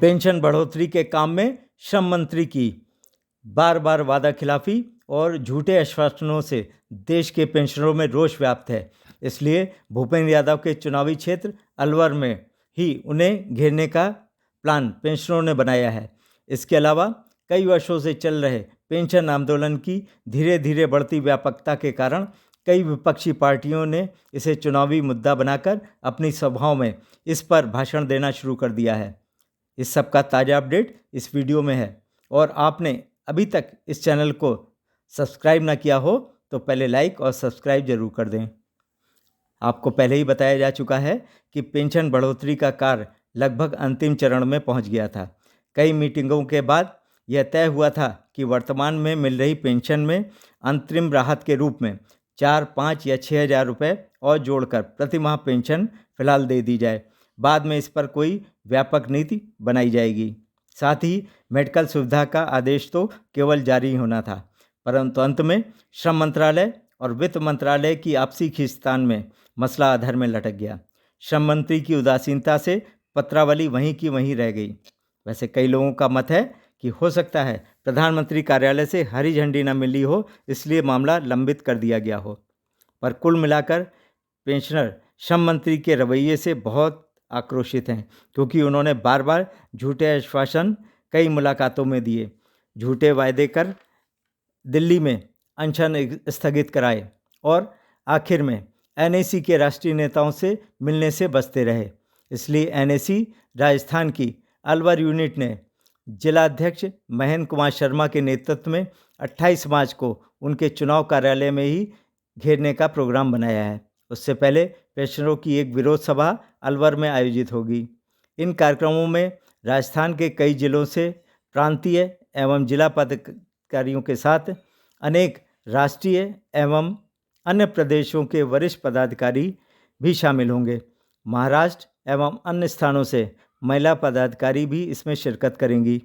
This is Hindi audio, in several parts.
पेंशन बढ़ोतरी के काम में श्रम मंत्री की बार बार वादा खिलाफी और झूठे आश्वासनों से देश के पेंशनरों में रोष व्याप्त है। इसलिए भूपेंद्र यादव के चुनावी क्षेत्र अलवर में ही उन्हें घेरने का प्लान पेंशनरों ने बनाया है। इसके अलावा कई वर्षों से चल रहे पेंशन आंदोलन की धीरे धीरे बढ़ती व्यापकता के कारण कई विपक्षी पार्टियों ने इसे चुनावी मुद्दा बनाकर अपनी सभाओं में इस पर भाषण देना शुरू कर दिया है। इस सब का ताज़ा अपडेट इस वीडियो में है, और आपने अभी तक इस चैनल को सब्सक्राइब ना किया हो तो पहले लाइक और सब्सक्राइब जरूर कर दें। आपको पहले ही बताया जा चुका है कि पेंशन बढ़ोतरी का कार्य लगभग अंतिम चरण में पहुंच गया था। कई मीटिंगों के बाद यह तय हुआ था कि वर्तमान में मिल रही पेंशन में अंतरिम राहत के रूप में 4, 5 या 6 हज़ार रुपये और जोड़कर प्रति माह पेंशन फिलहाल दे दी जाए। बाद में इस पर कोई व्यापक नीति बनाई जाएगी। साथ ही मेडिकल सुविधा का आदेश तो केवल जारी होना था, परंतु अंत में श्रम मंत्रालय और वित्त मंत्रालय की आपसी खींचतान में मसला अधर में लटक गया। श्रम मंत्री की उदासीनता से पत्रावली वहीं की वहीं रह गई। वैसे कई लोगों का मत है कि हो सकता है प्रधानमंत्री कार्यालय से हरी झंडी न मिली हो, इसलिए मामला लंबित कर दिया गया हो। पर कुल मिलाकर पेंशनर श्रम मंत्री के रवैये से बहुत आक्रोशित हैं, क्योंकि उन्होंने बार बार झूठे आश्वासन कई मुलाकातों में दिए, झूठे वायदे कर दिल्ली में अनशन स्थगित कराए और आखिर में एनएसी के राष्ट्रीय नेताओं से मिलने से बचते रहे। इसलिए एनएसी राजस्थान की अलवर यूनिट ने जिलाध्यक्ष महेंद्र कुमार शर्मा के नेतृत्व में 28 मार्च को उनके चुनाव कार्यालय में ही घेरने का प्रोग्राम बनाया है। उससे पहले पेंशनरों की एक विरोध सभा अलवर में आयोजित होगी। इन कार्यक्रमों में राजस्थान के कई जिलों से प्रांतीय एवं जिला पदाधिकारियों के साथ अनेक राष्ट्रीय एवं अन्य प्रदेशों के वरिष्ठ पदाधिकारी भी शामिल होंगे। महाराष्ट्र एवं अन्य स्थानों से महिला पदाधिकारी भी इसमें शिरकत करेंगी।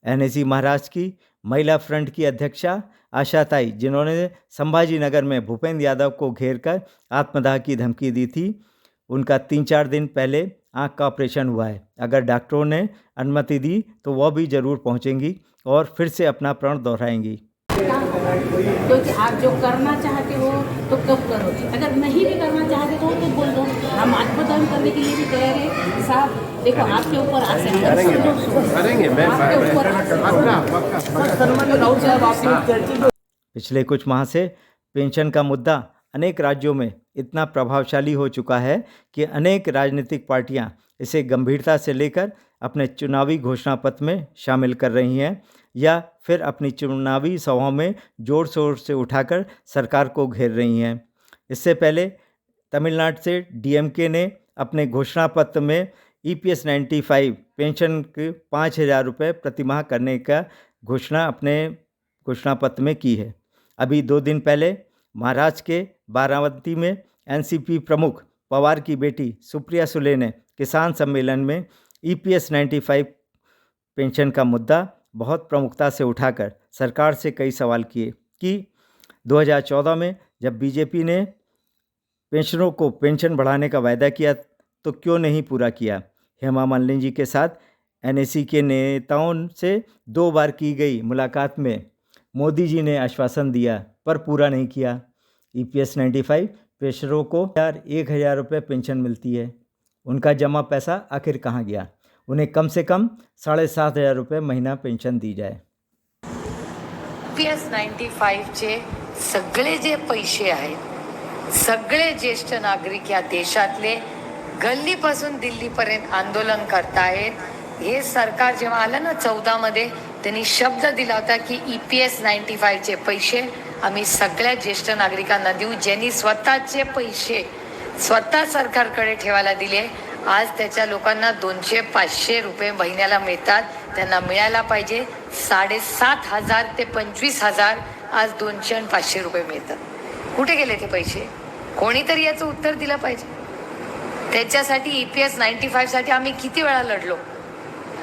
एनएसी महाराष्ट्र की महिला फ्रंट की अध्यक्षा आशा ताई, जिन्होंने संभाजी नगर में भूपेंद्र यादव को घेरकर आत्मदाह की धमकी दी थी, उनका 3-4 दिन पहले आंख का ऑपरेशन हुआ है। अगर डॉक्टरों ने अनुमति दी तो वह भी ज़रूर पहुंचेंगी और फिर से अपना प्रण दोहराएंगी। क्योंकि आप जो करना चाहते हो तो कब करोगे, अगर नहीं भी करना चाहते तो बोल दो, हम आत्मदान करने के लिए भी तैयार है साहब। देखो आपके ऊपर आ सकते हैं। पिछले कुछ माह से पेंशन का मुद्दा अनेक राज्यों में इतना प्रभावशाली हो चुका है कि अनेक राजनीतिक पार्टियां इसे गंभीरता से लेकर अपने चुनावी घोषणा पत्र में शामिल कर रही हैं या फिर अपनी चुनावी सभाओं में जोर शोर से उठाकर सरकार को घेर रही हैं। इससे पहले तमिलनाडु से डीएमके ने अपने घोषणा पत्र में EPS 95 पेंशन के 5,000 रुपये प्रतिमाह करने का घोषणा अपने घोषणा पत्र में की है। अभी 2 दिन पहले महाराष्ट्र के बारामती में एनसीपी प्रमुख पवार की बेटी सुप्रिया सुले ने किसान सम्मेलन में EPS 95 पेंशन का मुद्दा बहुत प्रमुखता से उठाकर सरकार से कई सवाल किए कि 2014 में जब बीजेपी ने पेंशनरों को पेंशन बढ़ाने का वायदा किया तो क्यों नहीं पूरा किया। हेमा मालिनी जी के साथ एनएसी के नेताओं से 2 बार की गई मुलाकात में मोदी जी ने आश्वासन दिया पर पूरा नहीं किया। EPS 95 पेंशनरों को 1,000 रुपये पेंशन मिलती है, उनका जमा पैसा आखिर कहाँ गया। उन्हें कम से कम 7,500 रुपये महीना पेंशन दी जाए। EPS 95 चे सगळे जे पैसे आहेत, सगळे ज्येष्ठ नागरिक या देशातले गल्लीपासून दिल्लीपर्यंत आंदोलन करतायत। हे सरकार जेव्हा आलं ना 14 मध्ये, त्यांनी शब्द दिला होता की EPS 95 चे पैसे आम्ही सगळ्या ज्येष्ठ नागरिकांना देऊ, ज्यांनी स्वतःचे पैसे स्वतः सरकारकडे ठेवायला दिले। आज त्याच्या लोकांना 200-500 रुपये महिन्याला मिळतात, त्यांना मिळायला पाहिजे 7,500 ते 25,000, आज 200 आणि 500 रुपये मिळतात। कुठे गेले ते पैसे? कोणीतरी याचं उत्तर दिलं पाहिजे। त्याच्यासाठी EPS 95 साठी आम्ही किती वेळा लढलो।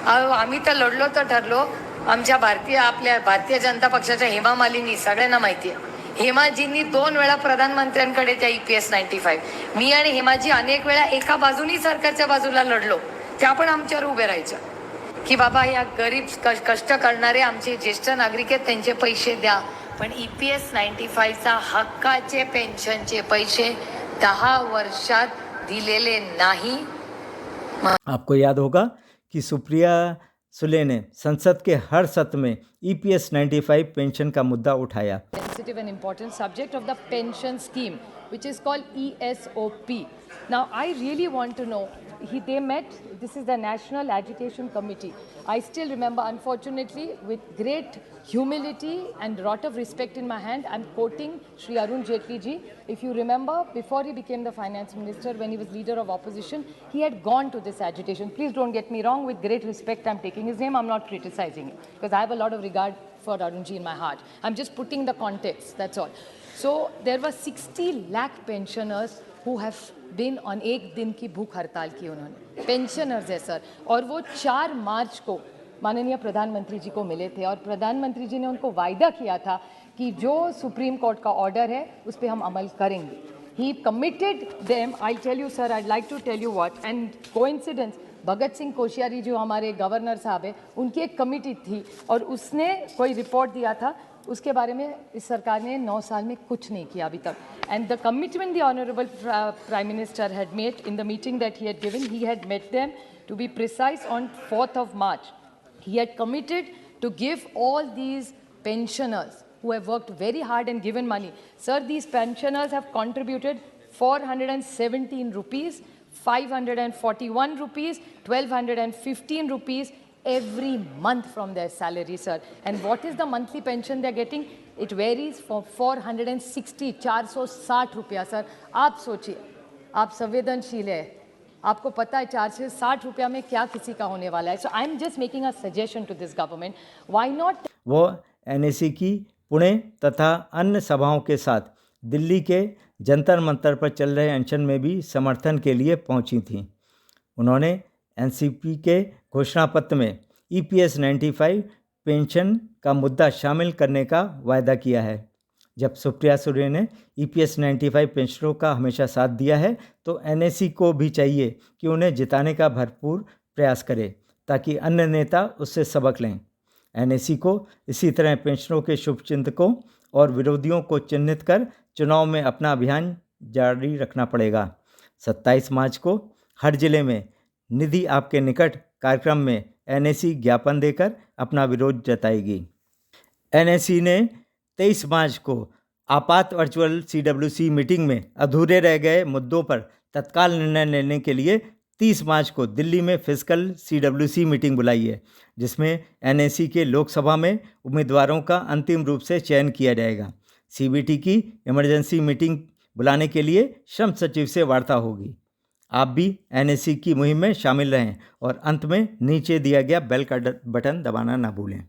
आम्ही तर लढलो तर ठरलो। आमच्या आपल्या भारतीय जनता पक्षाच्या हेमा मालिनी सगळ्यांना माहिती आहे, हेमाजींनी 2 वेळा प्रधानमंत्र्यांकडे त्या EPS 95, मी आणि हेमाजी अनेक वेळा एका बाजूनी सरकारच्या बाजूला लढलो, त्या पण आमच्यावर उभे राहायच्या। की बाबा या गरीब कष्ट करणारे आमचे ज्येष्ठ नागरिक आहेत त्यांचे पैसे द्या, पण EPS 95चा हक्काचे पेन्शनचे पैसे 10 वर्षात दिलेले नाही. आपको याद होगा कि सुप्रिया सुले ने संसद के हर सत्र में EPS 95 पेंशन का मुद्दा उठाया. Sensitive and important subject of the pension scheme, which is called ESOP. Now, I really want to know, they met, this is the National Agitation Committee. I still remember, unfortunately, with great humility and lot of respect in my hand, I'm quoting Shri Arun Jaitley ji. If you remember, before he became the finance minister, when he was leader of opposition, he had gone to this agitation. Please don't get me wrong, with great respect, I'm taking his name, I'm not criticizing it, because I have a lot of regard for Arun ji in my heart. I'm just putting the context, that's all. So there were 60 lakh pensioners who have been on एक दिन की भूख हड़ताल की उन्होंने, पेंशनर्स है सर, और वो 4 मार्च को माननीय प्रधानमंत्री जी को मिले थे और प्रधानमंत्री जी ने उनको वायदा किया था कि जो सुप्रीम कोर्ट का ऑर्डर है उस पर हम अमल करेंगे. He committed them. I'll tell you sir, I'd like to tell you what, and coincidence, Bhagat Singh Koshyari जो हमारे गवर्नर साहब है, उनकी एक कमेटी थी और उसने कोई रिपोर्ट दिया था, उसके बारे में इस सरकार ने 9 साल में कुछ नहीं किया अभी तक. And the commitment the Honorable Prime Minister had made in the meeting that he had given, he had met them, to be precise, on 4th of March. He had committed to give all these pensioners who have worked very hard and given money. Sir, these pensioners have contributed 417 rupees, 541 rupees, 1215 rupees every month from their salary, sir. And what is the monthly pension they're getting? It varies from 460, 460 रुपया सर. आप सोचिए, आप संवेदनशील है, आपको पता है 460 रुपया में क्या किसी का होने वाला है. So I'm just making a suggestion to this government. Why not? वो NAC की पुणे तथा अन्य सभाओं के साथ दिल्ली के जंतर मंतर पर चल रहे अनशन में भी समर्थन के लिए पहुंची थीं. उन्होंने NCP के घोषणा पत्र में EPS 95 पेंशन का मुद्दा शामिल करने का वायदा किया है. जब सुप्रिया सुले ने EPS 95 पेंशनरों का हमेशा साथ दिया है तो NAC को भी चाहिए कि उन्हें जिताने का भरपूर प्रयास करे ताकि अन्य नेता उससे सबक लें. NAC को इसी तरह पेंशनरों के शुभचिंतकों और विरोधियों को चिन्हित कर चुनाव में अपना अभियान जारी रखना पड़ेगा. 27 मार्च को हर जिले में निधि आपके निकट कार्यक्रम में NAC ज्ञापन देकर अपना विरोध जताएगी. NAC ने 23 मार्च को आपात वर्चुअल CWC मीटिंग में अधूरे रह गए मुद्दों पर तत्काल निर्णय लेने के लिए 30 मार्च को दिल्ली में फिजिकल CWC मीटिंग बुलाई है, जिसमें NAC के लोकसभा में उम्मीदवारों का अंतिम रूप से चयन किया जाएगा. CBT की इमरजेंसी मीटिंग बुलाने के लिए श्रम सचिव से वार्ता होगी. आप भी NAC की मुहिम में शामिल रहें और अंत में नीचे दिया गया बेल का बटन दबाना ना भूलें.